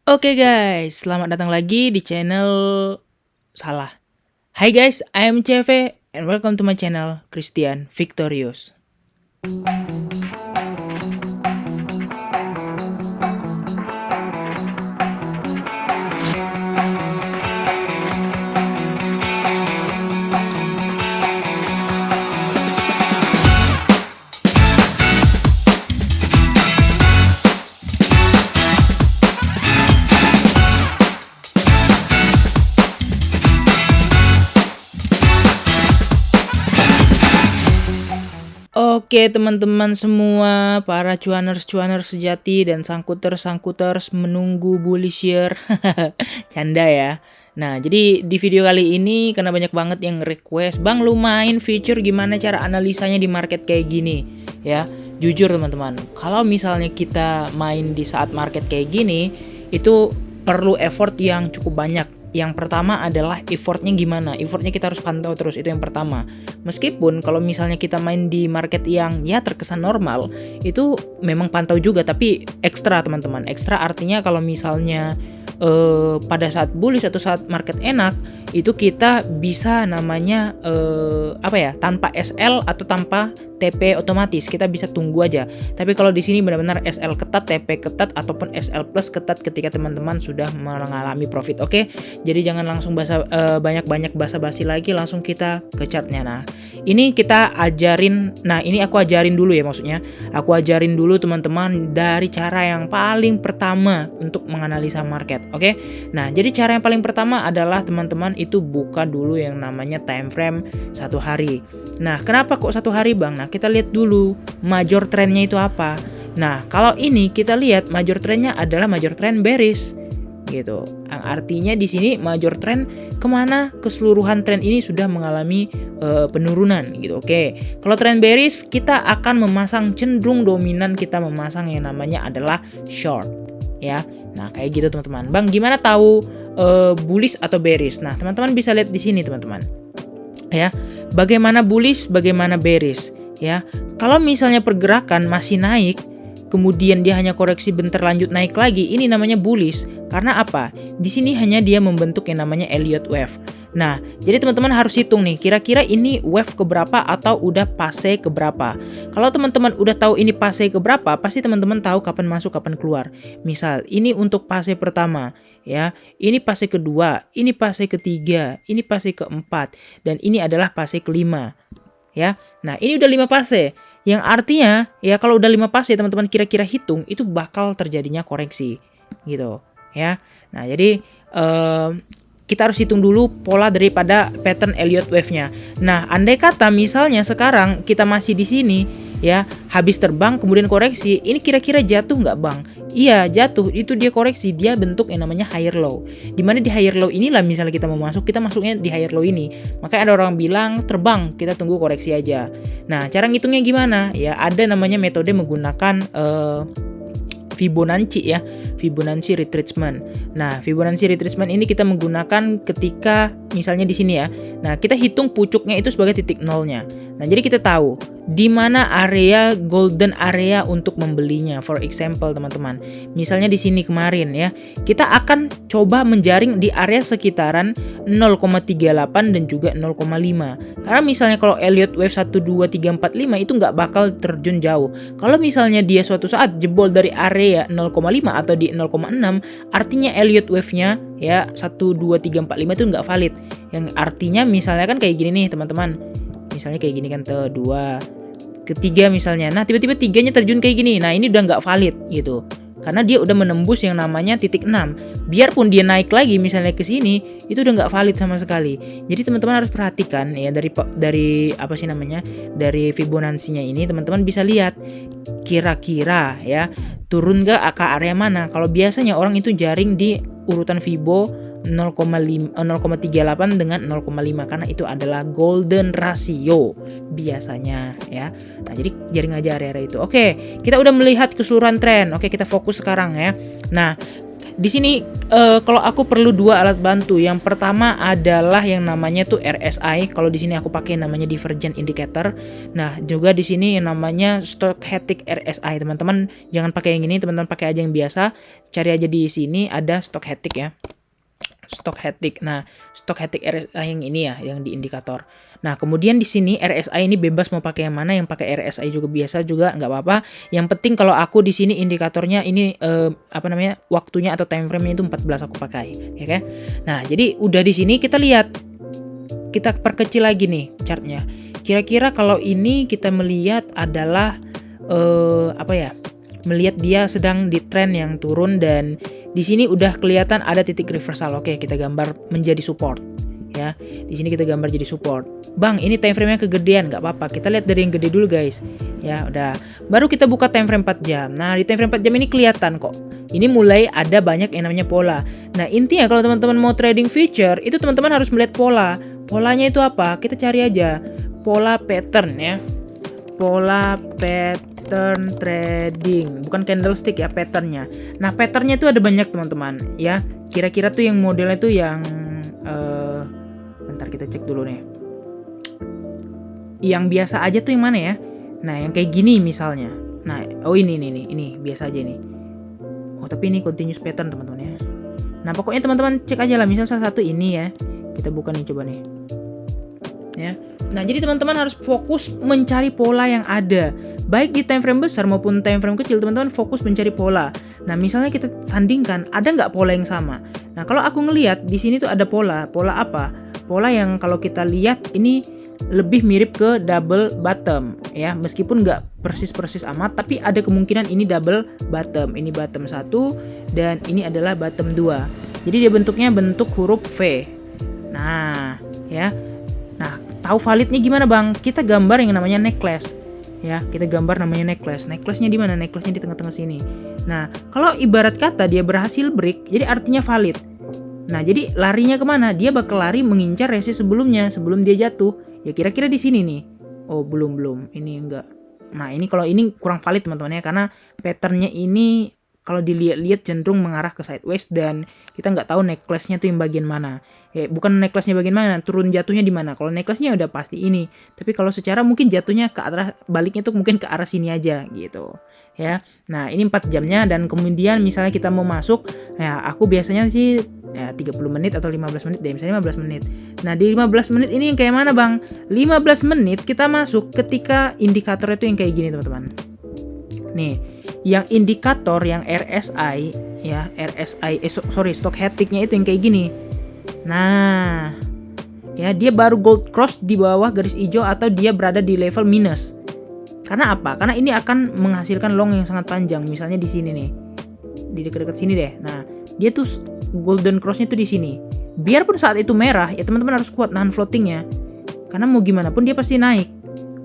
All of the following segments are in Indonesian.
Oke guys, selamat datang lagi di channel salah. Hai guys, I am CV and welcome to my channel Christian Victorious. Oke teman-teman semua, para cuaners-cuaners sejati dan sangkuters-sangkuters menunggu bullish year. Canda ya. Nah, jadi di video kali ini karena banyak banget yang request, "Bang, lu main feature gimana cara analisanya di market kayak gini?" Ya, jujur teman-teman, kalau misalnya kita main di saat market kayak gini, itu perlu effort yang cukup banyak. Yang pertama adalah effortnya gimana? Effortnya kita harus pantau terus, itu yang pertama. Meskipun kalau misalnya kita main di market yang ya terkesan normal, itu memang pantau juga, tapi ekstra teman-teman. Ekstra artinya kalau misalnya pada saat bullish atau saat market enak, itu kita bisa namanya tanpa SL atau tanpa TP otomatis, kita bisa tunggu aja. Tapi kalau di sini benar-benar SL ketat, TP ketat ataupun SL plus ketat ketika teman-teman sudah mengalami profit. Oke, jadi jangan langsung banyak-banyak basa-basi lagi, langsung kita ke chartnya. Nah, ini kita ajarin. Nah, ini aku ajarin dulu ya, maksudnya aku ajarin dulu teman-teman dari cara yang paling pertama untuk menganalisa market. Oke, nah jadi cara yang paling pertama adalah teman-teman itu buka dulu yang namanya time frame 1 hari. Nah, kenapa kok 1 hari bang? Nah, kita lihat dulu major trendnya itu apa. Nah, kalau ini kita lihat major trendnya adalah major trend bearish gitu. Artinya di sini major trend kemana? Keseluruhan trend ini sudah mengalami penurunan gitu. Oke, kalau trend bearish kita akan memasang, cenderung dominan kita memasang yang namanya adalah short ya. Nah, kayak gitu teman-teman. Bang, gimana tahu bullish atau bearish? Nah, teman-teman bisa lihat di sini teman-teman. Ya, bagaimana bullish, bagaimana bearish ya. Kalau misalnya pergerakan masih naik, kemudian dia hanya koreksi bentar lanjut naik lagi, ini namanya bullish. Karena apa? Di sini hanya dia membentuk yang namanya Elliott wave. Nah, jadi teman-teman harus hitung nih, kira-kira ini wave keberapa atau udah fase keberapa. Kalau teman-teman udah tahu ini fase keberapa, pasti teman-teman tahu kapan masuk, kapan keluar. Misal, ini untuk fase pertama. Ya, ini fase kedua, ini fase ketiga, ini fase keempat, dan ini adalah fase kelima. Ya, nah ini udah 5 fase. Yang artinya ya kalau udah 5 fase teman-teman kira-kira hitung itu bakal terjadinya koreksi gitu ya. Nah, jadi kita harus hitung dulu pola daripada pattern Elliott wave-nya. Nah, andai kata misalnya sekarang kita masih di sini ya, habis terbang kemudian koreksi, ini kira-kira jatuh nggak bang? Iya, jatuh. Itu dia koreksi, dia bentuk yang namanya higher low. Dimana di higher low inilah misalnya kita mau masuk, kita masuknya di higher low ini. Makanya ada orang bilang terbang, kita tunggu koreksi aja. Nah, cara ngitungnya gimana? Ya, ada namanya metode menggunakan Fibonacci ya, Fibonacci retracement. Nah, Fibonacci retracement ini kita menggunakan ketika misalnya di sini ya. Nah, kita hitung pucuknya itu sebagai titik nolnya. Nah, jadi kita tahu di mana area golden area untuk membelinya. For example, teman-teman, misalnya di sini kemarin ya, kita akan coba menjaring di area sekitaran 0,38 dan juga 0,5. Karena misalnya kalau Elliott wave 1 2 3 4 5 itu nggak bakal terjun jauh. Kalau misalnya dia suatu saat jebol dari area 0,5 atau di 0,6, artinya Elliott wave-nya ya 1 2 3 4 5 itu nggak valid. Yang artinya misalnya kan kayak gini nih, teman-teman. Misalnya kayak gini kan, kedua, ketiga misalnya. Nah, tiba-tiba tiganya terjun kayak gini. Nah, ini udah nggak valid gitu. Karena dia udah menembus yang namanya titik 6. Biarpun dia naik lagi misalnya ke sini, itu udah nggak valid sama sekali. Jadi teman-teman harus perhatikan ya, dari apa sih namanya? Dari Fibonacci-nya ini teman-teman bisa lihat kira-kira ya turun nggak ke area mana. Kalau biasanya orang itu jaring di urutan Fibo 0,38 dengan 0,5 karena itu adalah golden ratio biasanya ya. Nah, jadi jaring aja area-area itu. Oke, kita udah melihat keseluruhan tren. Oke, kita fokus sekarang ya. Nah, di sini kalau aku perlu dua alat bantu. Yang pertama adalah yang namanya tuh RSI. Kalau di sini aku pakai namanya divergent indicator. Nah, juga di sini yang namanya stochastic RSI. Teman-teman jangan pakai yang ini, teman-teman pakai aja yang biasa. Cari aja di sini ada stochastic ya. Stochastic. Nah, stochastic RSI yang ini ya, yang di indikator. Nah, kemudian di sini RSI ini bebas mau pakai yang mana, yang pakai RSI juga biasa juga nggak apa-apa. Yang penting kalau aku di sini indikatornya ini apa namanya, waktunya atau time frame-nya itu 14 aku pakai, ya kan? Nah, jadi udah di sini kita lihat, kita perkecil lagi nih chartnya. Kira-kira kalau ini kita melihat adalah apa ya? Melihat dia sedang di tren yang turun dan di sini udah kelihatan ada titik reversal. Oke, kita gambar menjadi support ya. Di sini kita gambar jadi support. Bang, ini time frame-nya kegedean, nggak apa-apa. Kita lihat dari yang gede dulu, guys. Ya, udah. Baru kita buka time frame 4 jam. Nah, di time frame 4 jam ini kelihatan kok. Ini mulai ada banyak yang namanya pola. Nah, intinya kalau teman-teman mau trading future, itu teman-teman harus melihat pola. Polanya itu apa? Kita cari aja. Pola pattern ya. Pola pattern trading, bukan candlestick ya, patternnya. Nah, patternnya itu ada banyak teman-teman ya. Kira-kira tuh yang modelnya tuh yang bentar kita cek dulu nih. Yang biasa aja tuh yang mana ya? Nah, yang kayak gini misalnya. Nah, oh ini biasa aja nih. Oh, tapi ini continuous pattern teman-teman ya. Nah, pokoknya teman-teman cek aja lah. Misal salah satu ini ya. Kita buka nih, coba nih. Ya. Nah, jadi teman-teman harus fokus mencari pola yang ada. Baik di time frame besar maupun time frame kecil, teman-teman fokus mencari pola. Nah, misalnya kita sandingkan, ada nggak pola yang sama? Nah, kalau aku ngelihat di sini tuh ada pola. Pola apa? Pola yang kalau kita lihat ini lebih mirip ke double bottom ya, meskipun nggak persis amat, tapi ada kemungkinan ini double bottom. Ini bottom 1 dan ini adalah bottom 2. Jadi dia bentuknya bentuk huruf V. Nah, ya. Nah, tahu validnya gimana, Bang? Kita gambar yang namanya necklace. Ya, kita gambar namanya necklace. Necklace-nya di mana? Necklace-nya di tengah-tengah sini. Nah, kalau ibarat kata dia berhasil break, jadi artinya valid. Nah, jadi larinya kemana? Dia bakal lari mengincar resist sebelumnya, sebelum dia jatuh. Ya kira-kira di sini nih. Oh, belum. Ini enggak. Nah, ini kalau ini kurang valid teman-teman ya, karena patternnya ini kalau dilihat-lihat cenderung mengarah ke sideways dan kita nggak tahu necklace-nya tuh yang bagian mana. Ya, bukan necklace-nya bagian mana, turun jatuhnya di mana. Kalau necklace-nya udah pasti ini. Tapi kalau secara mungkin jatuhnya ke arah baliknya tuh mungkin ke arah sini aja gitu. Ya. Nah, ini 4 jamnya dan kemudian misalnya kita mau masuk, ya aku biasanya sih ya 30 menit atau 15 menit deh, misalnya 15 menit. Nah, di 15 menit ini yang kayak mana, Bang? 15 menit kita masuk ketika indikator itu yang kayak gini, teman-teman. Nih, yang indikator yang RSI ya, stochastic-nya itu yang kayak gini. Nah, ya dia baru gold cross di bawah garis hijau atau dia berada di level minus. Karena apa? Karena ini akan menghasilkan long yang sangat panjang. Misalnya di sini nih. Di dekat-dekat sini deh. Nah, dia tuh golden cross-nya tuh di sini. Biarpun saat itu merah, ya teman-teman harus kuat nahan floatingnya. Karena mau gimana pun dia pasti naik.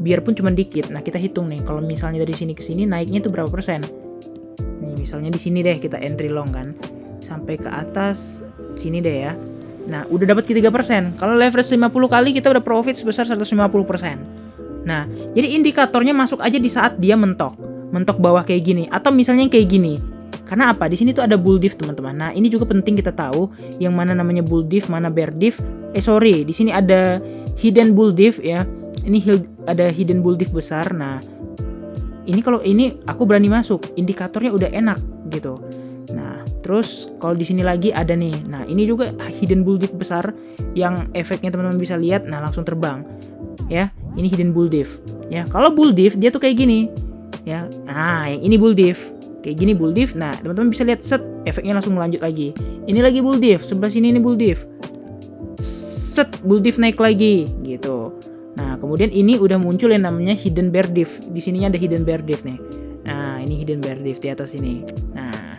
Biarpun cuma dikit. Nah, kita hitung nih. Kalau misalnya dari sini ke sini naiknya itu berapa persen? Nih, misalnya di sini deh kita entry long kan. Sampai ke atas sini deh ya. Nah, udah dapat 3%. Kalau leverage 50 kali kita udah profit sebesar 150%. Nah, jadi indikatornya masuk aja di saat dia mentok bawah kayak gini atau misalnya kayak gini. Karena apa? Di sini tuh ada bull diff, teman-teman. Nah, ini juga penting kita tahu yang mana namanya bull diff, mana bear diff. Di sini ada hidden bull diff ya. Ini ada hidden bull diff besar. Nah, ini kalau ini aku berani masuk, indikatornya udah enak gitu. Nah, terus kalau di sini lagi ada nih. Nah, ini juga hidden bull diff besar yang efeknya teman-teman bisa lihat. Nah, langsung terbang. Ya, ini hidden bull diff. Ya, kalau bull diff dia tuh kayak gini. Ya. Nah, yang ini bull diff. Kayak gini bull diff. Nah, teman-teman bisa lihat set efeknya langsung melanjut lagi. Ini lagi bull diff, sebelah sini ini bull diff. Set bull diff naik lagi gitu. Nah, kemudian ini udah muncul yang namanya hidden bear diff. Di sininya ada hidden bear diff nih. Nah, ini hidden bear diff di atas ini. Nah,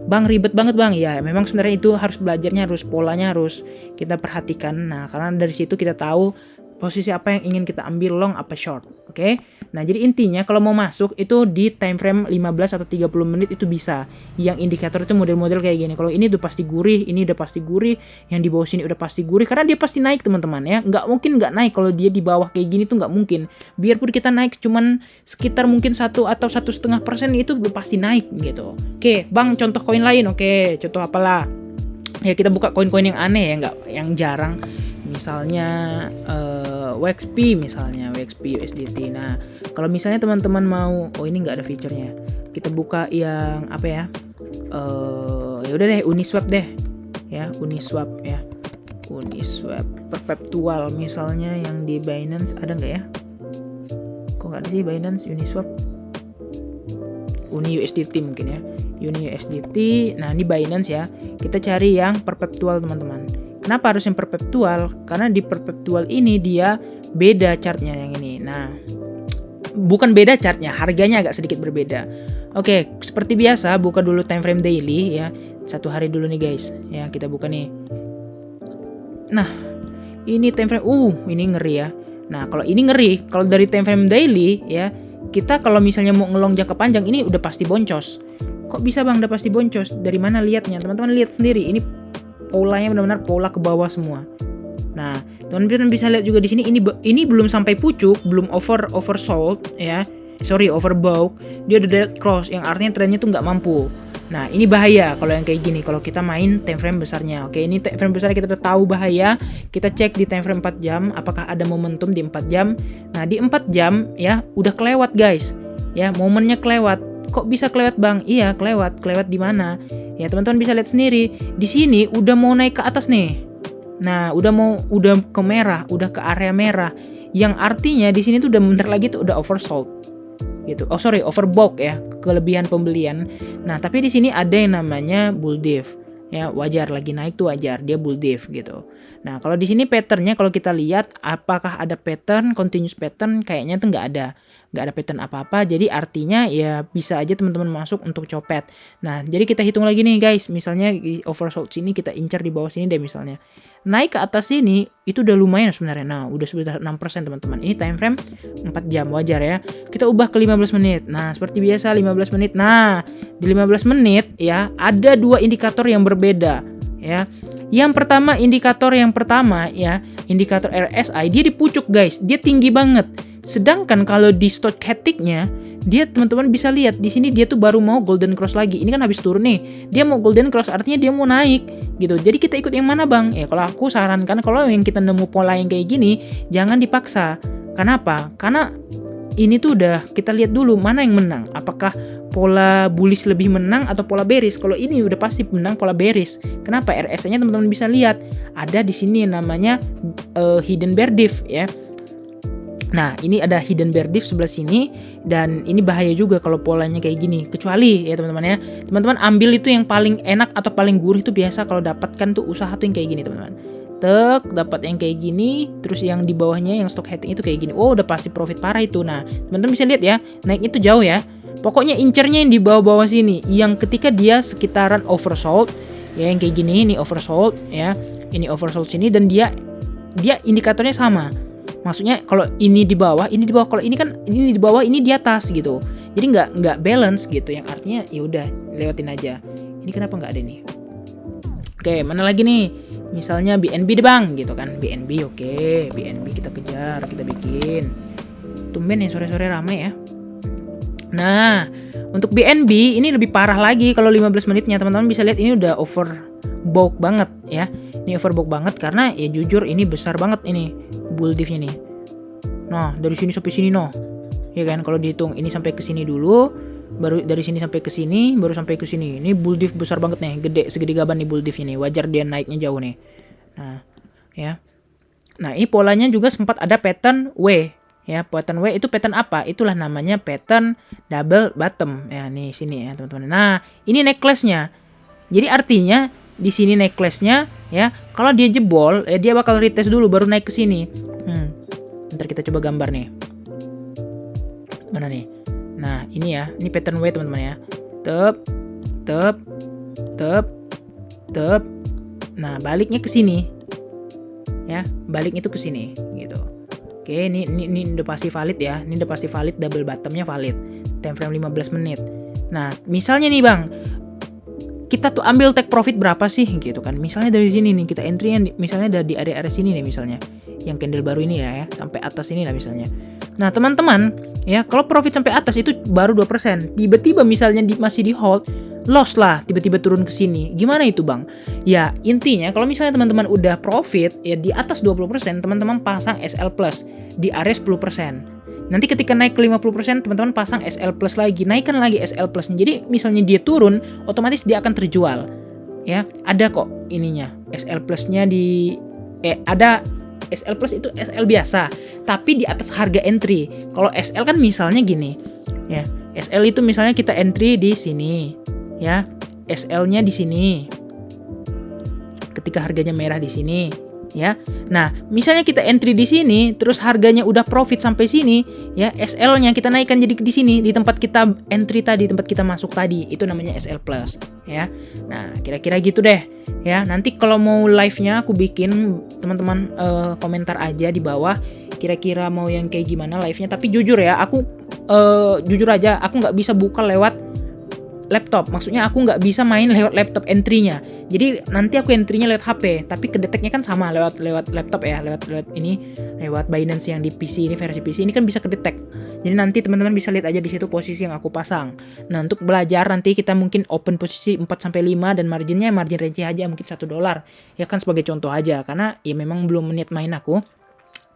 Bang, ribet banget, Bang. Ya, memang sebenarnya itu harus belajarnya, harus polanya harus kita perhatikan. Nah, karena dari situ kita tahu posisi apa yang ingin kita ambil long apa short. Oke. Nah, jadi intinya kalau mau masuk itu di time frame 15 atau 30 menit itu bisa. Yang indikator itu model-model kayak gini. Kalau ini udah pasti gurih, ini udah pasti gurih, yang di bawah sini udah pasti gurih karena dia pasti naik, teman-teman ya. Nggak mungkin nggak naik kalau dia di bawah kayak gini tuh nggak mungkin. Biarpun kita naik cuman sekitar mungkin 1 atau 1,5% itu udah pasti naik gitu. Oke, Bang, contoh koin lain. Oke, contoh apalah? Ya kita buka koin-koin yang aneh ya, nggak yang jarang. Misalnya WXP misalnya, WXP USDT. Nah, kalau misalnya teman-teman mau, oh ini nggak ada fiturnya. Kita buka yang apa ya? Ya udah deh, Uniswap deh. Ya, Uniswap ya. Uniswap perpetual misalnya yang di Binance ada nggak ya? Kok nggak ada sih Binance Uniswap? Uni USDT mungkin ya. Uni USDT. Nah, ini Binance ya. Kita cari yang perpetual, teman-teman. Kenapa harus yang perpetual? Karena di perpetual ini dia beda chartnya yang ini. Nah, bukan beda chartnya, harganya agak sedikit berbeda. Oke, seperti biasa buka dulu time frame daily ya. 1 hari dulu nih guys. Ya, kita buka nih. Nah, ini time frame. Ini ngeri ya. Nah, kalau ini ngeri, kalau dari time frame daily ya, kita kalau misalnya mau ngelong jangka panjang ini udah pasti boncos. Kok bisa Bang udah pasti boncos? Dari mana lihatnya? Teman-teman lihat sendiri. Ini polanya benar-benar pola ke bawah semua. Nah, teman-teman bisa lihat juga di sini ini belum sampai pucuk, belum oversold ya. Sorry, overbought. Dia udah dead cross yang artinya trennya tuh nggak mampu. Nah, ini bahaya kalau yang kayak gini kalau kita main time frame besarnya. Oke, ini time frame besarnya kita udah tahu bahaya. Kita cek di time frame 4 jam apakah ada momentum di 4 jam. Nah, di 4 jam ya udah kelewat, guys. Ya, momennya kelewat. Kok bisa kelewat, Bang? Iya, kelewat. Kelewat di mana? Ya, teman-teman bisa lihat sendiri. Di sini udah mau naik ke atas nih. Nah, udah ke merah, udah ke area merah. Yang artinya di sini tuh udah bentar lagi tuh udah oversold. Gitu. Overbought ya, kelebihan pembelian. Nah, tapi di sini ada yang namanya bull div. Ya, wajar lagi naik tuh wajar, dia bull div gitu. Nah, kalau di sini patternnya kalau kita lihat apakah ada pattern, continuous pattern, kayaknya tuh nggak ada pattern apa-apa. Jadi artinya ya bisa aja teman-teman masuk untuk copet. Nah, jadi kita hitung lagi nih guys. Misalnya di oversold sini kita incar di bawah sini deh misalnya. Naik ke atas sini itu udah lumayan sebenarnya. Nah, udah sekitar 6% teman-teman. Ini time frame 4 jam wajar ya. Kita ubah ke 15 menit. Nah, seperti biasa 15 menit. Nah, di 15 menit ya ada 2 indikator yang berbeda ya. Indikator yang pertama ya, indikator RSI dia di pucuk guys. Dia tinggi banget. Sedangkan kalau di stochastic-nya, dia teman-teman bisa lihat di sini dia tuh baru mau golden cross lagi. Ini kan habis turun nih. Dia mau golden cross artinya dia mau naik gitu. Jadi kita ikut yang mana, Bang? Ya kalau aku sarankan kalau yang kita nemu pola yang kayak gini, jangan dipaksa. Kenapa? Karena ini tuh udah kita lihat dulu mana yang menang. Apakah pola bullish lebih menang atau pola bearish? Kalau ini udah pasti menang pola bearish. Kenapa? RSI-nya teman-teman bisa lihat. Ada di sini yang namanya hidden bear div ya. Nah, ini ada hidden bear div sebelah sini dan ini bahaya juga kalau polanya kayak gini. Kecuali ya teman-teman ya. Teman-teman ambil itu yang paling enak atau paling gurih itu biasa kalau dapatkan tuh usaha tuh yang kayak gini, teman-teman. Dapat yang kayak gini, terus yang di bawahnya yang stock heading itu kayak gini. Oh, udah pasti profit parah itu. Nah, teman-teman bisa lihat ya, naiknya tuh jauh ya. Pokoknya incernya yang di bawah-bawah sini, yang ketika dia sekitaran oversold, ya yang kayak gini, ini oversold ya. Ini oversold sini dan dia indikatornya sama. Maksudnya kalau ini di bawah, kalau ini kan ini di bawah, ini di atas gitu. Jadi nggak balance gitu. Yang artinya ya udah lewatin aja. Ini kenapa nggak ada nih? Oke, mana lagi nih? Misalnya BNB deh Bang, gitu kan. BNB oke, BNB kita kejar, kita bikin. Tumben ya sore-sore rame ya. Nah, untuk BNB ini lebih parah lagi kalau 15 menitnya. Teman-teman bisa lihat ini udah overbought banget ya. Ini overbought banget karena ya jujur ini besar banget ini bull div-nya nih. Nah, dari sini sampai sini ya kan kalau dihitung ini sampai ke sini dulu, baru dari sini sampai ke sini, baru sampai ke sini. Ini bull div besar banget nih, segede gaban nih bull div ini. Wajar dia naiknya jauh nih. Nah, ya. Nah, ini polanya juga sempat ada pattern W. Ya, pattern W itu pattern apa? Itulah namanya pattern double bottom. Ya, nih sini ya, teman-teman. Nah, ini necklace-nya. Jadi artinya di sini necklace-nya ya, kalau dia jebol, dia bakal retest dulu baru naik ke sini. Ntar kita coba gambar nih. Mana nih? Nah, ini ya, ini pattern W teman-teman ya. Tep. Nah, baliknya ke sini. Ya, balik itu ke sini gitu. Oke, ini udah pasti valid ya. Ini udah pasti valid, double bottomnya valid. Time frame 15 menit. Nah, misalnya nih Bang, kita tuh ambil take profit berapa sih gitu kan. Misalnya dari sini nih kita entry misalnya dari area sini nih misalnya. Yang candle baru ini ya, sampai atas ini lah misalnya. Nah, teman-teman, ya kalau profit sampai atas itu baru 2%. Tiba-tiba misalnya masih di hold, loss lah, tiba-tiba turun ke sini. Gimana itu, Bang? Ya, intinya kalau misalnya teman-teman udah profit ya di atas 20%, teman-teman pasang SL plus di area 10%. Nanti ketika naik ke 50%, teman-teman pasang SL plus lagi, naikkan lagi SL plus. Jadi misalnya dia turun, otomatis dia akan terjual. Ya, ada kok ininya. SL plusnya ada SL plus itu SL biasa, tapi di atas harga entry. Kalau SL kan misalnya gini, ya. SL itu misalnya kita entry di sini, ya. SL-nya di sini. Ketika harganya merah di sini, ya. Nah, misalnya kita entry di sini, terus harganya udah profit sampai sini, ya. SL-nya kita naikkan jadi di sini, di tempat kita entry tadi, tempat kita masuk tadi, itu namanya SL plus, ya. Nah, kira-kira gitu deh. Ya, nanti kalau mau live-nya aku bikin, teman-teman komentar aja di bawah kira-kira mau yang kayak gimana live-nya. Tapi jujur ya, aku jujur aja aku nggak bisa buka lewat laptop. Maksudnya aku nggak bisa main lewat laptop entry-nya. Jadi nanti aku entry-nya lewat HP, tapi kedeteknya kan sama lewat laptop ya, lewat Binance yang di PC ini, versi PC ini kan bisa kedetek. Jadi nanti teman-teman bisa lihat aja di situ posisi yang aku pasang. Nah, untuk belajar nanti kita mungkin open posisi 4 sampai 5 dan margin receh aja mungkin $1. Ya kan sebagai contoh aja karena ya memang belum menit main aku.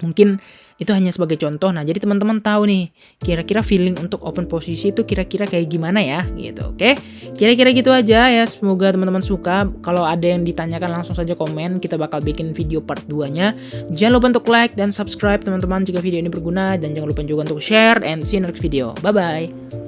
Mungkin itu hanya sebagai contoh. Nah, jadi teman-teman tahu nih, kira-kira feeling untuk open posisi itu kira-kira kayak gimana ya, gitu. Oke, kira-kira gitu aja ya. Semoga teman-teman suka. Kalau ada yang ditanyakan langsung saja komen. Kita bakal bikin video part 2-nya. Jangan lupa untuk like dan subscribe teman-teman jika video ini berguna. Dan jangan lupa juga untuk share and see you next video. Bye-bye.